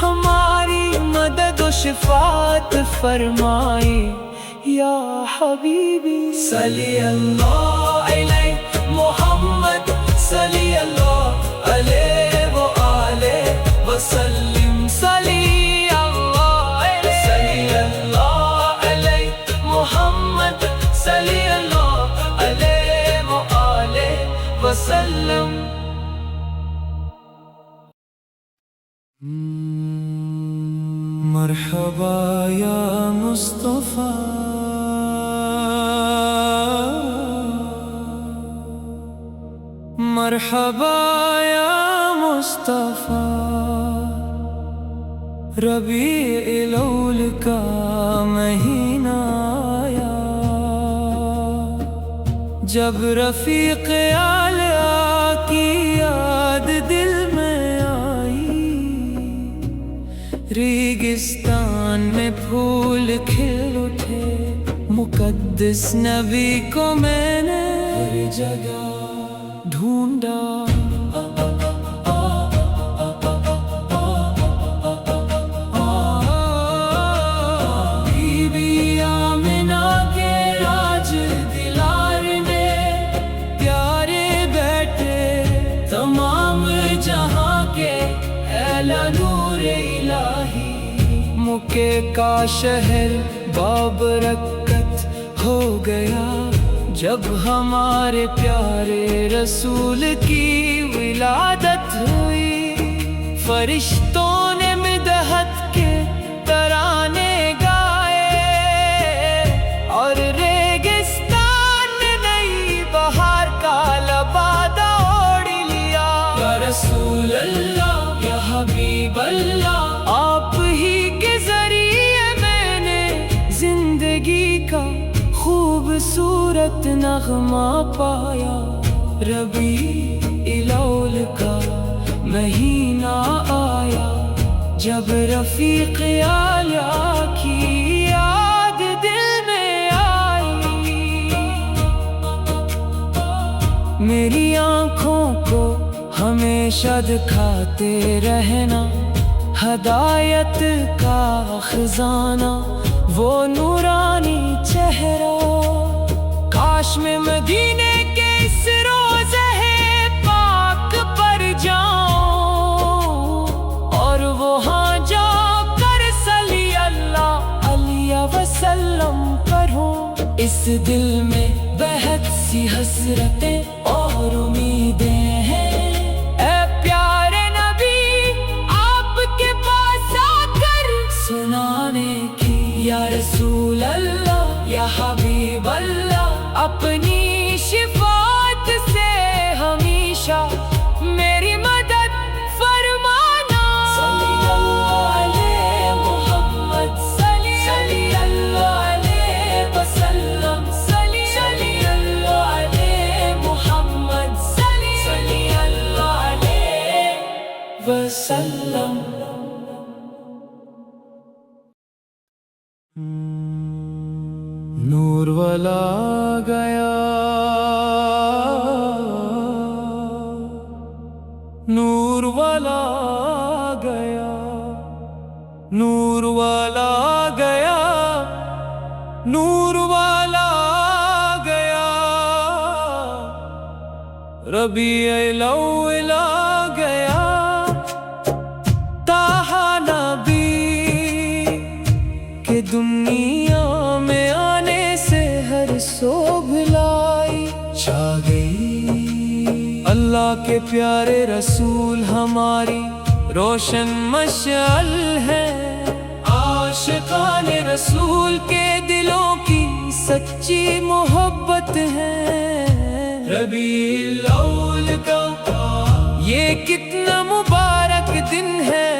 ہماری مدد و شفاعت فرمائے یا حبیبی۔ صلی اللہ علیہ محمد، صلی اللہ علیہ وآلہ وسلم، صلی اللہ علیہ محمد، صلی اللہ علیہ وآلہ وسلم۔ مرحبا یا مصطفیٰ، مرحبا یا مصطفیٰ، ربیع الاول کا مہینہ آیا، جب رفیق اعلیٰ کی یاد دل میں آئی، ریگستان میں پھول کھل اٹھے، مقدس نبی کو میں نے ہر جگہ ڈھونڈا۔ بی بی آمنہ کے راج دلار نے پیارے بیٹے تمام جہاں کے، اعلیٰ نور الہی، مکے کا شہر بابرکت ہو گیا، جب ہمارے پیارے رسول کی ولادت ہوئی۔ فرشتوں نے مدحت کے ترانے گائے، اور ریگستان نے نئی بہار کا لبادہ اوڑھ لیا۔ یا رسول اللہ، یا حبیب اللہ، آپ ہی کے ذریعے میں نے زندگی کا خوبصورت نغمہ پایا۔ ربیع الاول کا مہینہ آیا، جب رفیق اعلیٰ کی یاد دل میں آئی۔ میری آنکھوں کو ہمیشہ دکھاتے رہنا ہدایت کا خزانہ، وہ نورانی چہرہ۔ کاش میں مدینے کے اس روضہ پاک پر جاؤں، اور وہاں جا کر صلی اللہ علیہ وسلم کروں۔ اس دل میں بہت سی حسرتیں اور امیدیں ہیں، اے پیارے نبی آپ کے پاس آ کر سنانے کی۔ یا رسول اللہ، یا حبیب اللہ، اپنی شفاعت سے ہمیشہ میری مدد فرمانا۔ صلی اللہ علیہ محمد، صلی اللہ علیہ وسلم، صلی اللہ علیہ محمد، صلی اللہ علیہ وسلم۔ نور والا گیا، نور والا گیا، نور والا والا گیا، نور والا گیا، ربیع الاول گیا، طٰہٰ نبی کے دنیا میں آنے سے ہر صبح لائی چھا گئی۔ اللہ کے پیارے رسول ہماری روشن مشعل ہے، عاشقان رسول کے دلوں کی سچی محبت ہے۔ ربیع الاول کا یہ کتنا مبارک دن ہے،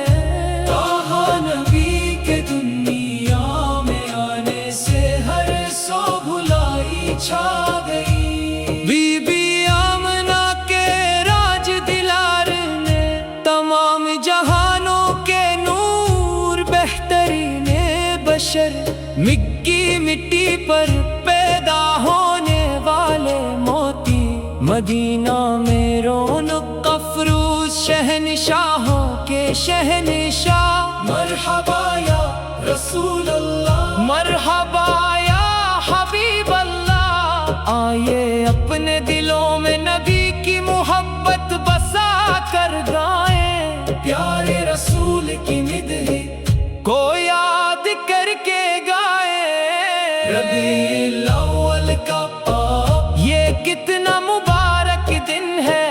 طٰہٰ نبی کے دنیا میں آنے سے ہر صبح لائی چھا گئی۔ بی بی آمنہ کے راج دلار نے تمام جہانوں کے نور، بہترین بشر مکی مٹی پر پیدا ہونے والے موتی، مدینہ میں رونق افروز شہنشاہوں کے شہنشاہ، مرحبا یا رسول اللہ، مرحبا یا حبیب اللہ۔ آئیے اپنے دلوں میں نبی کی محبت بسا کر گائیں، پیارے رسول کی مدح کو یاد کر کے گائیں۔ ربیع الاول کا یہ کتنا مبارک دن ہے،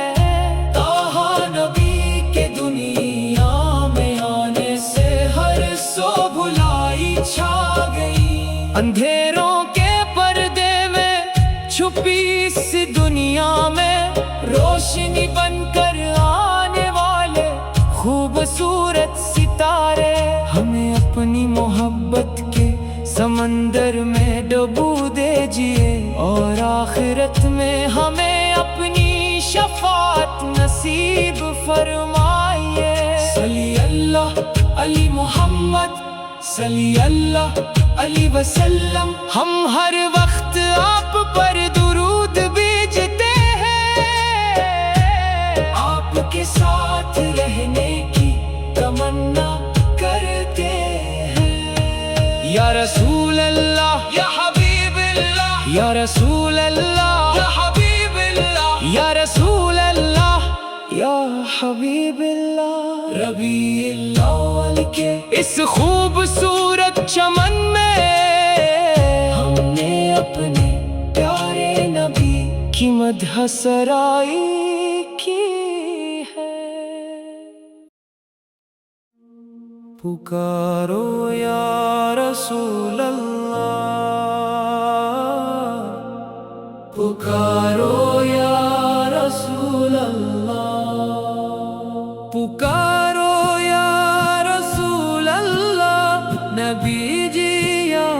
طٰہٰ نبی کے دنیا میں آنے سے ہر صبح لائی چھا گئی۔ اندھیروں کے پردے میں چھپی اس دنیا میں روشنی بن کر آنے والے خوبصورت ستارے، ہمیں اپنی محبت کے سمندر میں ڈبو دیجیے، اور آخرت میں ہمیں اپنی شفاعت نصیب فرمائیے۔ صلی اللہ علی محمد، صلی اللہ علیہ وسلم۔ ہم ہر وقت آپ پر درود بھیجتے ہیں، آپ کے ساتھ رہنے کی تمنا کرتے ہیں۔ یا رسول اللہ، یا حبیب اللہ، یا رسول اللہ، یا حبیب اللہ، یا رسول اللہ، یا حبیب اللہ۔ ربیع الاول کے اس خوبصورت چمن میں ہم نے اپنے پیارے نبی کی مدح سرائی کی ہے۔ پکارو یا رسول اللہ، پکارو یا رسول اللہ، پکارو یا رسول اللہ، نبی جی یا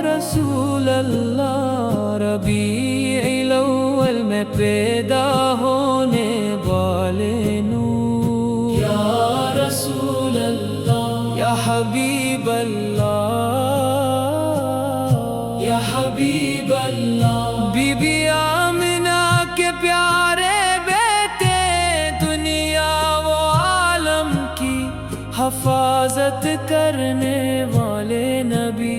رسول اللہ۔ ربیع الاول میں پیدا ہونے والے نور، یا رسول اللہ، یا حبیب اللہ، یا حبیب اللہ۔ بی بی آمنہ کے پیارے بیٹے، دنیا و عالم کی حفاظت کرنے والے نبی،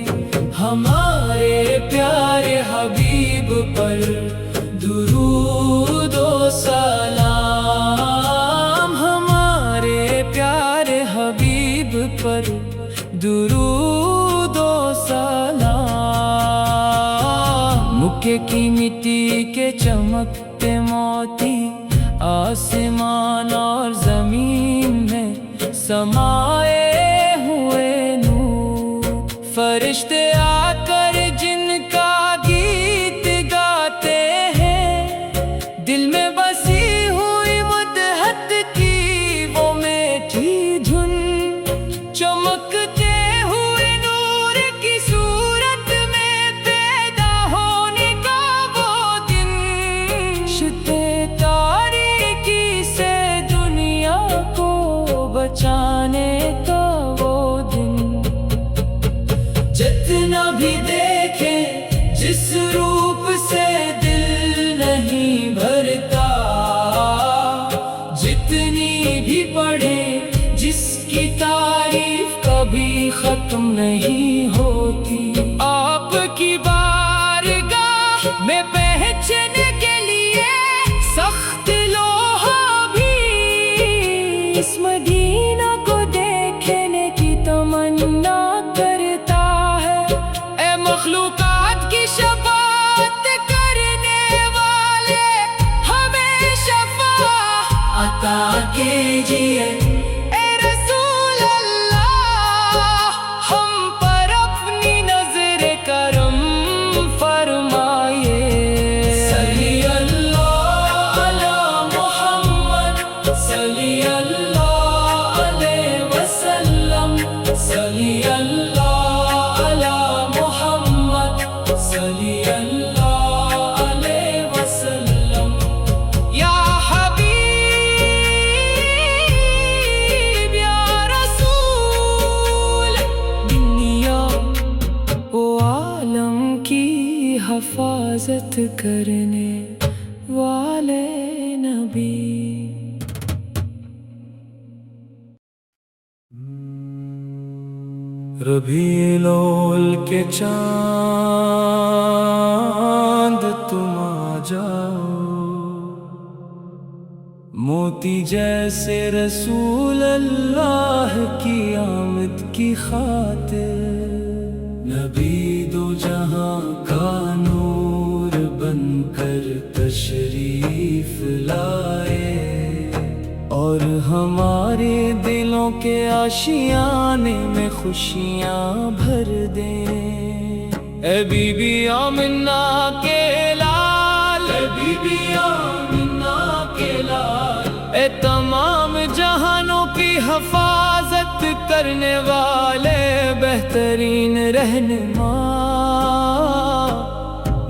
ہمارے پیارے حبیب پر درود و سلام، ہمارے پیارے حبیب پر درود و سلام۔ مکے کی مٹی کے چمکتے موتی، آسمان اور زمین میں سمائے ہوئے نور، فرشتے آ کر جن کا گیت گاتے ہیں، دل میں بسی ہوئی مدحت کی وہ میٹھی دھن، چمکتے ہوئے نور کی صورت میں پیدا ہونے کا وہ دن، شتے تاریکی سے دنیا کو بچانے کا وہ دن۔ جتنا بھی دیکھیں جس روپ سے دل نہیں بھرتا، جتنی بھی پڑھیں جس کی تعریف کبھی ختم نہیں ہوتی. آپ کی بارگاہ میں پہنچنے کے لیے سخت لوہا بھی اس مدینہ کو دیکھنے کی تمنا کرتا ہے. اے مخلوقات کی شفاعت کرنے والے ہمیں شفاعت عطا کیجیے اے رسول اللہ، ہم پر اپنی نظر کرم فرمائیے. صلی اللہ علی محمد صلی اللہ علیہ وسلم. صلی اللہ علی محمد صلی اللہ علیہ وسلم. یا حبیب یا رسول، دنیا و عالم کی حفاظت کرنے والے نبی. ربیع الاول کے چاند تم آ جاؤ، موتی جیسے رسول اللہ کی آمد کی خاطر. نبی دو جہاں کا نور بن کر تشریف لائے اور ہمارے دلوں کے آشیانے میں خوشیاں بھر دیں. اے بی بی آمنہ کے لال، اے بی بی آمنہ کے لال، اے تمام جہانوں کی حفاظت کرنے والے بہترین رہنما.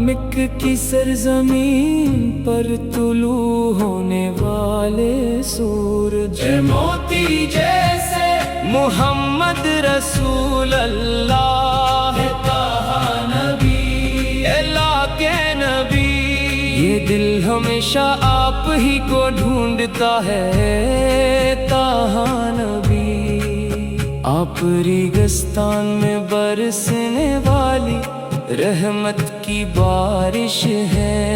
مکہ کی سرزمین پر طلوع ہونے والے سورج، اے موتی جیسے محمد رسول اللہ، اے طٰہٰ نبی، اللہ کے نبی. یہ دل ہمیشہ آپ ہی کو ڈھونڈتا ہے طٰہٰ نبی. آپ ریگستان میں برسنے والی رحمت کی بارش ہے.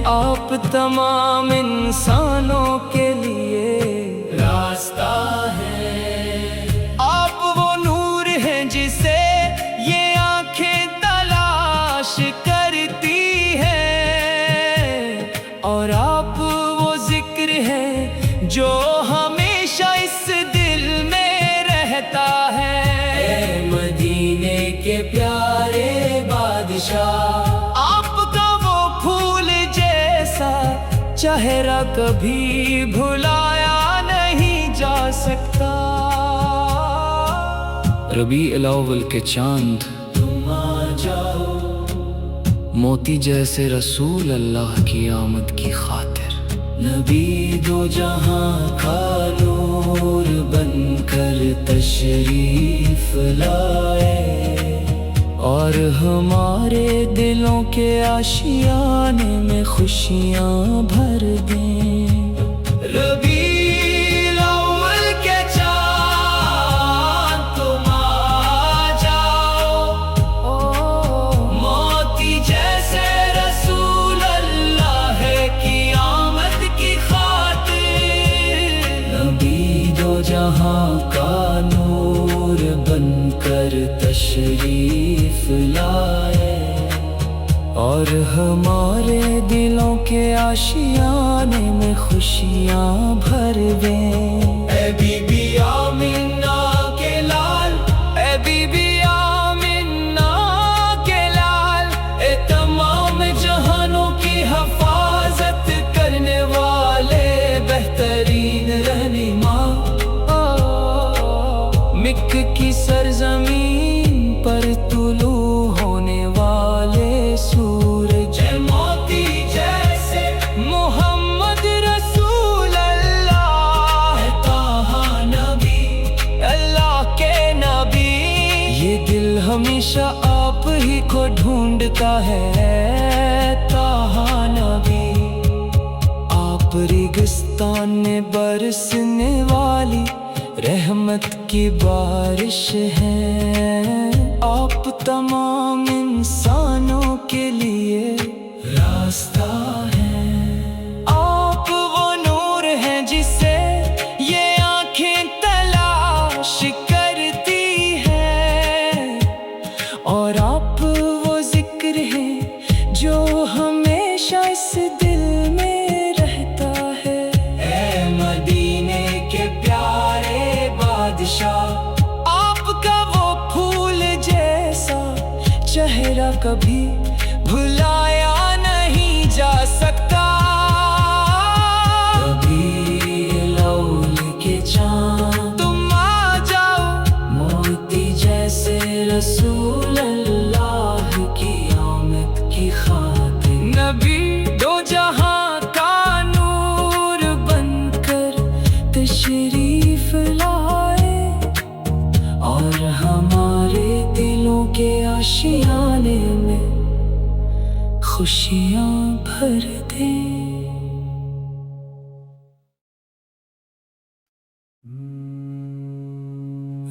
آپ تمام انسانوں کے لیے راستہ ہے. آپ وہ نور ہیں جسے یہ آنکھیں تلاش کرتی ہیں، اور آپ وہ ذکر ہے جو ہمیشہ اس دل میں رہتا ہے. اے مدینے کے پیارے بادشاہ، آپ کا وہ پھول جیسا چہرہ کبھی بھلایا نہیں جا سکتا. ربیع الاول کے چاند تم آ جاؤ، موتی جیسے رسول اللہ کی آمد کی خاطر. نبی دو جہاں کا نور بن کر تشریف لائے اور ہمارے دلوں کے آشیانے میں خوشیاں بھر دیں. ربیع الاول کے چاند تم آ جاؤ، موتی جیسے رسول اللہ کی آمد کی خاطر. نبی دو جہاں کا نور بن کر تشریف لائے اور ہمارے دلوں کے آشیانے میں خوشیاں بھر دیں. اے بی بی آمنہ کے لال، اے بی بی آمنہ کے لال، اے تمام جہانوں کی حفاظت کرنے والے بہترین رہنما. مکہ کی سرزمین پر طلوع ہونے والے سورج، اے موتی جیسے محمد رسول اللہ، اے طٰہٰ نبی، اللہ کے نبی. یہ دل ہمیشہ آپ ہی کو ڈھونڈتا ہے طٰہٰ نبی. آپ ریگستان میں برسنے والی رحمت کی بارش ہیں آپ تمام انسانوں کے لیے راستہ ہیں، آپ وہ نور ہیں جسے یہ آنکھیں تلاش کرتی ہیں، اور آپ وہ ذکر ہیں جو ہمیشہ اس دل میں رہتا ہے۔ اے مدینے کے پیارے بادشاہ، آپ کا وہ پھول جیسا چہرہ کبھی بھلایا نہیں جا سکتا۔ ربیع الاول کے چاند تم آ جاؤ، موتی جیسے رسول اللہ کی آمد کی خاطر، نبی دو جہاں کا نور بن کر تشریف لائے، اور ہمارے دلوں کے آشیانے میں خوشیاں بھر دیں۔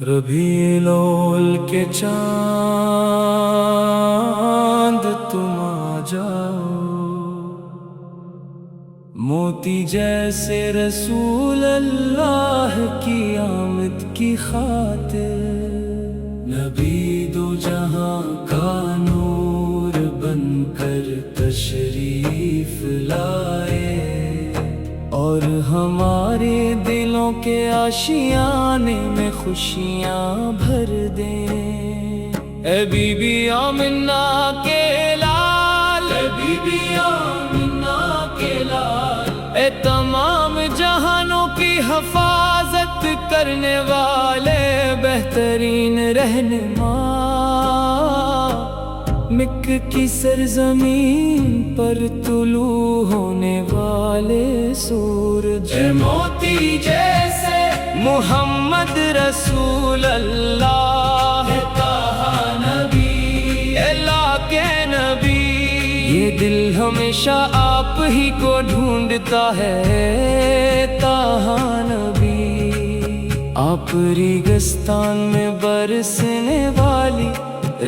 ربیع الاول کے چاند تم آ جاؤ، موتی جیسے رسول اللہ کی آمد کی خاطر، نبی دو جہاں کا نور بن کر تشریف لائے، اور ہمارے دلوں کے آشیانے میں خوشیاں بھر دیں۔ اے بی بی آمنہ کے لال، اے بی بی آمنہ کے لال، اے تمام جہانوں کی حفاظت کرنے والے بہترین رہنما، مکہ کی سرزمین پر طلوع ہونے والے سورج، اے موتی جیسے محمد رسول اللہ، اے طٰہٰ نبی، اللہ کے نبی، یہ دل ہمیشہ آپ ہی کو ڈھونڈتا ہے۔ طٰہٰ نبی، آپ ریگستان میں برسنے والی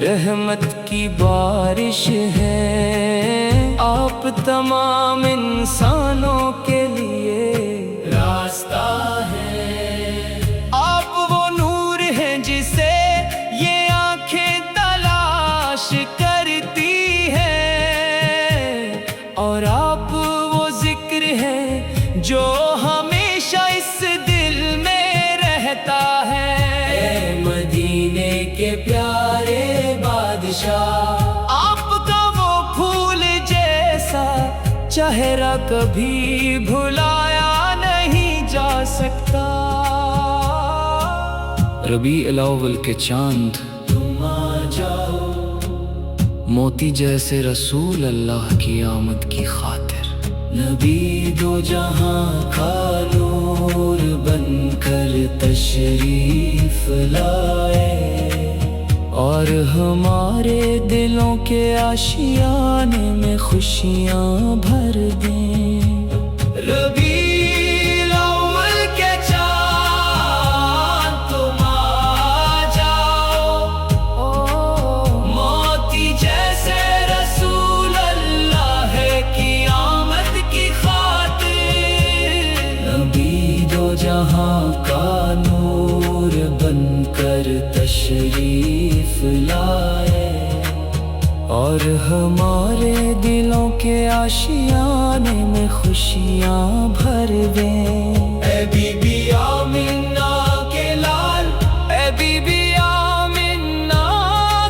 رحمت کی بارش ہے، آپ تمام انسانوں کے لیے راستہ ہے، آپ وہ نور ہیں جسے یہ آنکھیں تلاش کرتی ہیں، اور آپ وہ ذکر ہیں جو ہمیشہ اس دل میں رہتا ہے۔ اے مدینے کے پیارے بادشاہ، آپ کا وہ پھول جیسا چہرہ کبھی بھلایا نہیں جا سکتا۔ ربیع الاول کے چاند تم آ جاؤ، موتی جیسے رسول اللہ کی آمد کی خاطر، نبی دو جہاں کا نور بن کر تشریف لائے، اور ہمارے دلوں کے آشیانے میں خوشیاں بھر دیں۔ ربیع الاول کے چاند تم آ جاؤ، موتی جیسے رسول اللہ کی آمد کی خاطر، نبی دو جہاں کا نور بن کر تشریف لائے، اور ہمارے دلوں کے آشیانے میں خوشیاں بھر دیں۔ اے بی بی آمنہ کے لال، اے بی بی آمنہ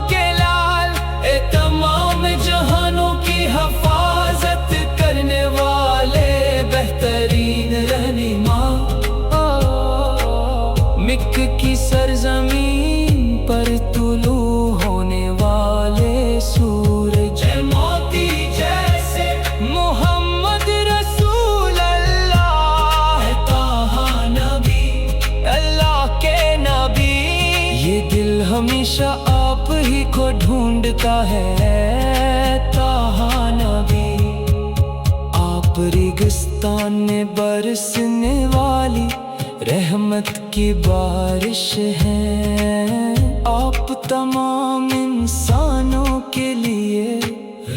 کے لال، اے تمام جہانوں کی حفاظت کرنے والے بہترین رہنما، مکہ کی سرزمین پر طلوع ہونے والے سورج، اے موتی جیسے محمد رسول اللہ، اے طٰہٰ نبی، اللہ کے نبی، یہ دل ہمیشہ آپ ہی کو ڈھونڈتا ہے۔ طٰہٰ نبی، آپ ریگستان میں برسنے والی رحمت کی بارش ہے آپ تمام انسانوں کے لیے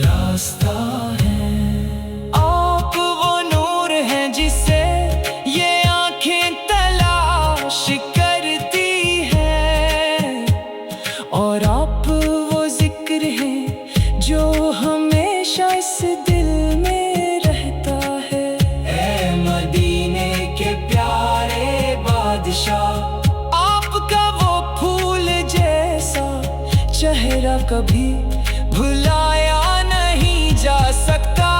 راستہ ہے آپ وہ نور ہیں جسے یہ آنکھیں تلاش کرتی ہیں اور آپ وہ ذکر ہیں جو ہمیشہ اس دل میں رہتا ہے اے مدینے کے پیارے بادشاہ آپ کا وہ پھول جیسا چہرہ کبھی بھلایا نہیں جا سکتا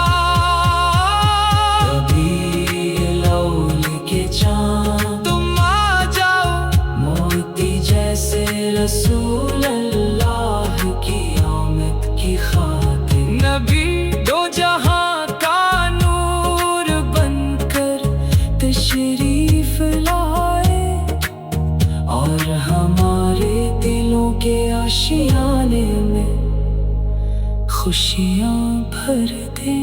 کبھی لول کے چاند تم آ جاؤ موتی جیسے رسول اللہ کی آمد کی خاطر نبی دو جہاں کا نور بن کر تشریف لائے اور ہمارے دلوں کے آشیانے میں خوشیاں بھر دے